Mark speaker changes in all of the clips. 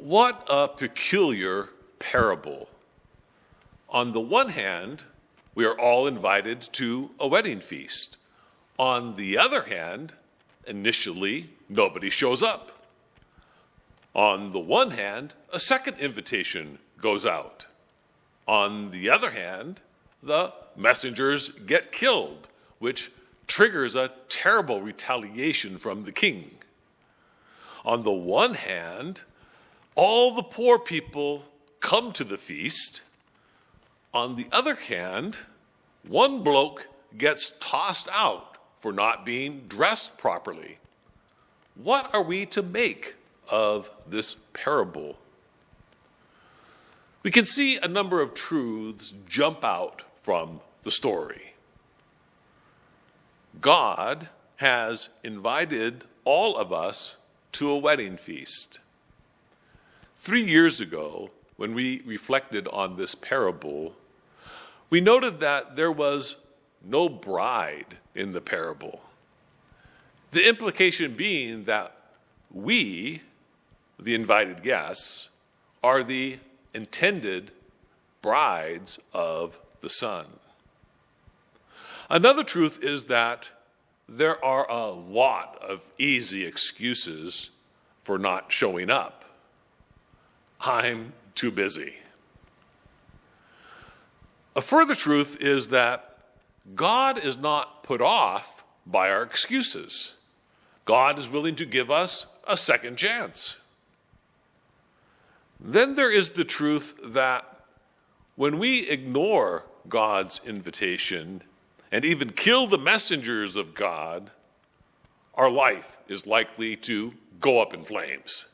Speaker 1: What a peculiar parable. On the one hand, we are all invited to a wedding feast. On the other hand, initially, nobody shows up. On the one hand, a second invitation goes out. On the other hand, the messengers get killed, which triggers a terrible retaliation from the king. On the one hand, all the poor people come to the feast. On the other hand, one bloke gets tossed out for not being dressed properly. What are we to make of this parable? We can see a number of truths jump out from the story. God has invited all of us to a wedding feast. 3 years ago, when we reflected on this parable, we noted that there was no bride in the parable. The implication being that we, the invited guests, are the intended brides of the Son. Another truth is that there are a lot of easy excuses for not showing up. I'm too busy. A further truth is that God is not put off by our excuses. God is willing to give us a second chance. Then there is the truth that when we ignore God's invitation and even kill the messengers of God, our life is likely to go up in flames.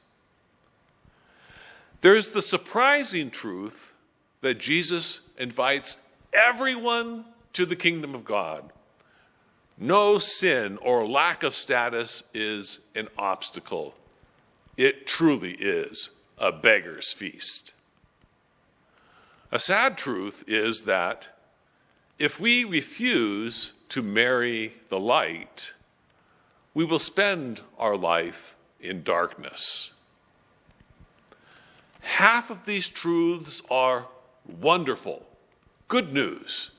Speaker 1: There is the surprising truth that Jesus invites everyone to the kingdom of God. No sin or lack of status is an obstacle. It truly is a beggar's feast. A sad truth is that if we refuse to marry the light, we will spend our life in darkness. Half of these truths are wonderful, good news.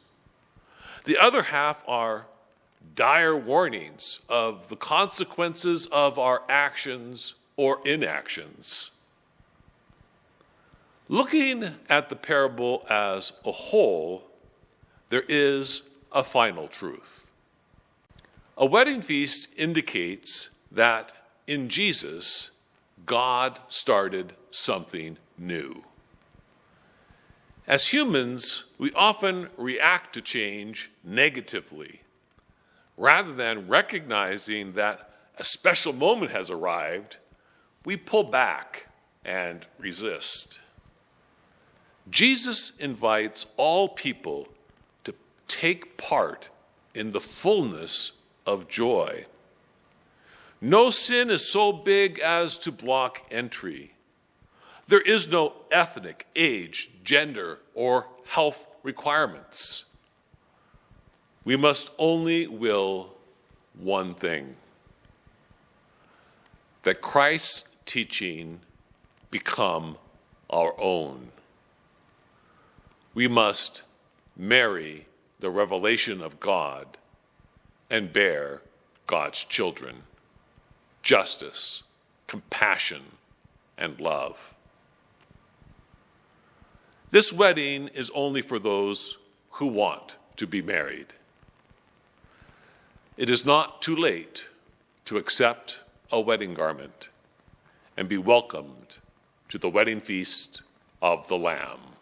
Speaker 1: The other half are dire warnings of the consequences of our actions or inactions. Looking at the parable as a whole, there is a final truth. A wedding feast indicates that in Jesus, God started something new. As humans, we often react to change negatively. Rather than recognizing that a special moment has arrived, we pull back and resist. Jesus invites all people to take part in the fullness of joy. No sin is so big as to block entry. There is no ethnic, age, gender, or health requirements. We must only will one thing: that Christ's teaching become our own. We must marry the revelation of God and bear God's children: justice, compassion, and love. This wedding is only for those who want to be married. It is not too late to accept a wedding garment and be welcomed to the wedding feast of the Lamb.